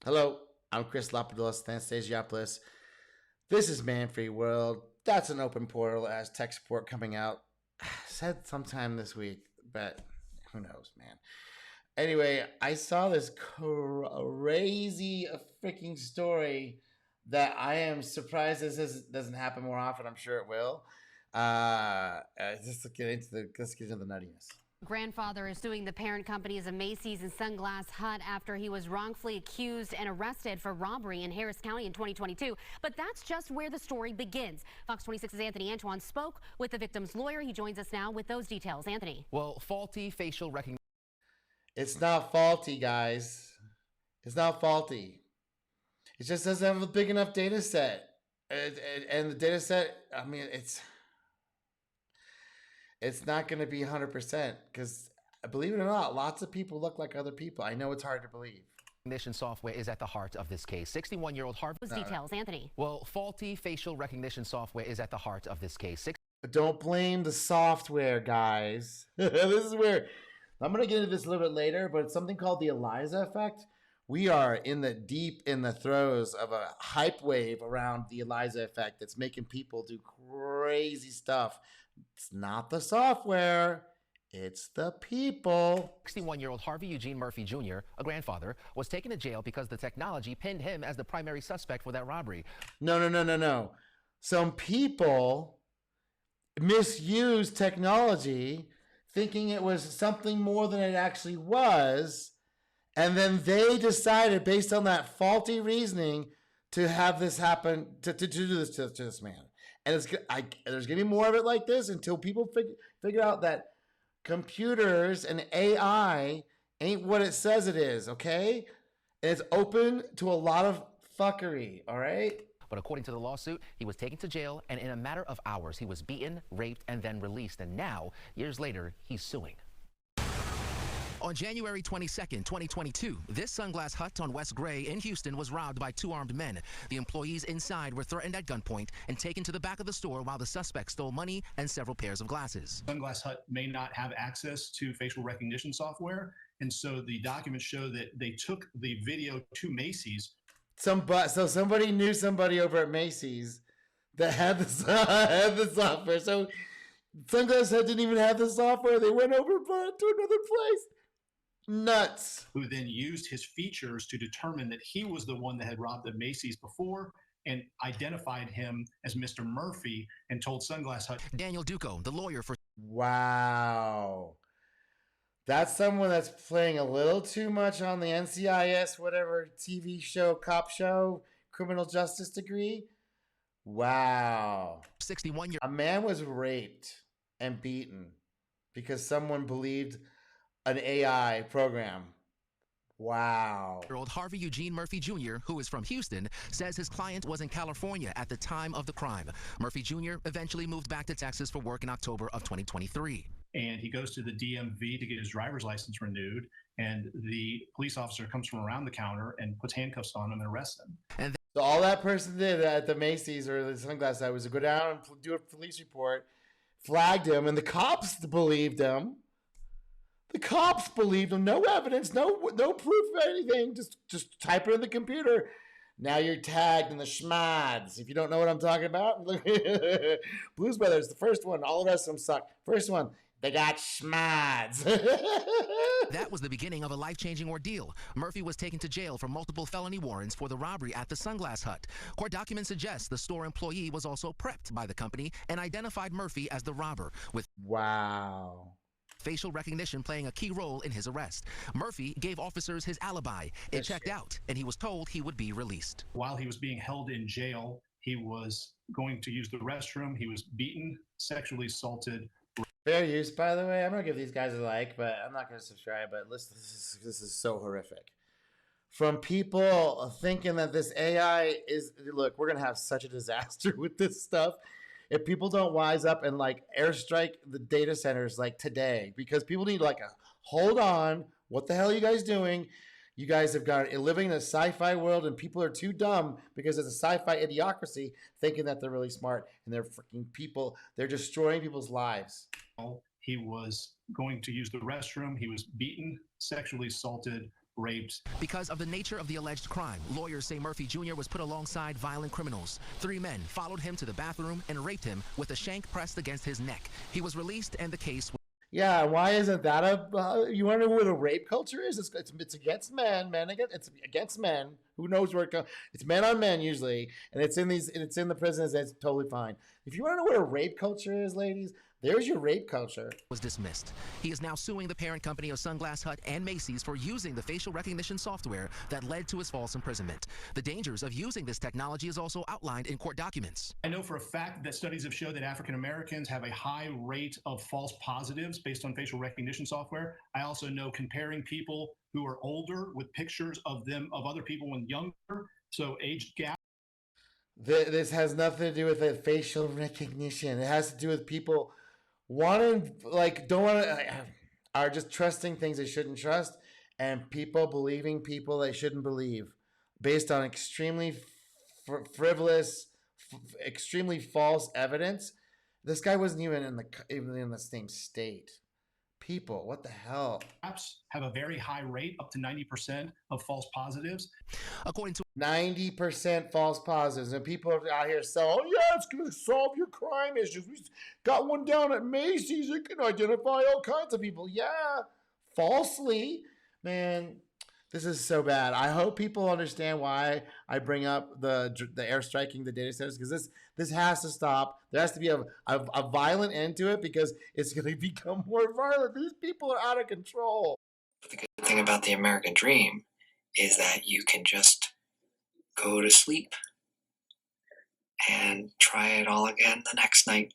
Hello, I'm Chris Lapadoulis, Anastasiopoulos. This is Man Free World. That's an open portal as tech support coming out. Said sometime this week, but who knows, man. Anyway, I saw this crazy freaking story that I am surprised this doesn't happen more often. I'm sure it will. Let's get into the nuttiness. Grandfather is suing the parent companies of Macy's and Sunglass Hut after he was wrongfully accused and arrested for robbery in Harris County in 2022. But that's just where the story begins. Fox 26's Anthony Antoine spoke with the victim's lawyer. He joins us now with those details. Anthony. Well, faulty facial recognition. It's not faulty, guys. It's not faulty. It just doesn't have a big enough data set. And the data set, I mean, it's not going to be 100% because, believe it or not, lots of people look like other people. I know it's hard to believe. Recognition software is at the heart of this case. 61-year-old Harvey. Those details, Anthony. Well, faulty facial recognition software is at the heart of this case. Don't blame the software, guys. This is where I'm going to get into this a little bit later, but it's something called the Eliza effect. We are deep in the throes of a hype wave around the Eliza effect that's making people do crazy stuff. It's not the software, it's the people. 61-year-old Harvey Eugene Murphy Jr., a grandfather, was taken to jail because the technology pinned him as the primary suspect for that robbery. No. Some people misuse technology thinking it was something more than it actually was, and then they decided based on that faulty reasoning to have this happen, to do this to this man. And there's going to be more of it like this until people figure out that computers and AI ain't what it says it is, okay? And it's open to a lot of fuckery, all right? But according to the lawsuit, he was taken to jail, and in a matter of hours, he was beaten, raped, and then released. And now, years later, he's suing. On January 22nd, 2022, this Sunglass Hut on West Gray in Houston was robbed by two armed men. The employees inside were threatened at gunpoint and taken to the back of the store while the suspects stole money and several pairs of glasses. Sunglass Hut may not have access to facial recognition software, and so the documents show that they took the video to Macy's. So somebody knew somebody over at Macy's that had the software. So Sunglass Hut didn't even have the software. They went over to another place. Nuts. Who then used his features to determine that he was the one that had robbed the Macy's before and identified him as Mr. Murphy and told Sunglass Hut. Daniel Duco, the lawyer for... Wow. That's someone that's playing a little too much on the NCIS, whatever TV show, cop show, criminal justice degree. Wow. 61-year... A man was raped and beaten because someone believed an AI program. Wow. Old Harvey Eugene Murphy Jr., who is from Houston, says his client was in California at the time of the crime. Murphy Jr. eventually moved back to Texas for work in October of 2023. And he goes to the DMV to get his driver's license renewed, and the police officer comes from around the counter and puts handcuffs on him and arrests him. And so all that person did at the Macy's or the Sunglass Hut was to go down and do a police report, flagged him, and the cops believed him. The cops believed him. No evidence, no proof of anything. Just type it in the computer. Now you're tagged in the schmads. If you don't know what I'm talking about, Blues Brothers, the first one. All the rest of them suck. First one, they got schmads. That was the beginning of a life-changing ordeal. Murphy was taken to jail for multiple felony warrants for the robbery at the Sunglass Hut. Court documents suggest the store employee was also prepped by the company and identified Murphy as the robber, with wow. facial recognition playing a key role in his arrest. Murphy gave officers his alibi. It checked out, and he was told he would be released. While he was being held in jail, he was going to use the restroom. He was beaten, sexually assaulted. Fair use, by the way. I'm going to give these guys a like, but I'm not going to subscribe. But listen, this is so horrific. From people thinking that this AI is, look, we're going to have such a disaster with this stuff if people don't wise up and like airstrike the data centers like today, because people need like a hold on. What the hell are you guys doing? You guys have got living in a sci-fi world, and people are too dumb because it's a sci-fi idiocracy thinking that they're really smart, and they're freaking people. They're destroying people's lives. He was going to use the restroom. He was beaten, sexually assaulted, raped. Because of the nature of the alleged crime, lawyers say Murphy Jr. was put alongside violent criminals. 3 men followed him to the bathroom and raped him with a shank pressed against his neck. He was released and the case was... Yeah, why isn't that you want to know what a rape culture is? It's against men, it's against men. Who knows where it comes? It's men on men usually, and it's in the prisons. It's totally fine. If you want to know what a rape culture is, ladies, there's your rape culture. Was dismissed. He is now suing the parent company of Sunglass Hut and Macy's for using the facial recognition software that led to his false imprisonment. The dangers of using this technology is also outlined in court documents. I know for a fact that studies have showed that African Americans have a high rate of false positives based on facial recognition software. I also know comparing people who are older with pictures of other people when younger, so age gap. This has nothing to do with the facial recognition. It has to do with people are just trusting things they shouldn't trust, and people believing people they shouldn't believe based on extremely frivolous, extremely false evidence. This guy wasn't even in the same state. People, what the hell? Apps have a very high rate, up to 90% of false positives. According to 90% false positives, and people are out here saying, "Oh yeah, it's going to solve your crime issues. We got one down at Macy's. It can identify all kinds of people." Yeah, falsely, man. This is so bad. I hope people understand why I bring up the airstriking the data centers, because this has to stop. There has to be a violent end to it, because it's going to become more violent. These people are out of control. But the good thing about the American dream is that you can just go to sleep and try it all again the next night.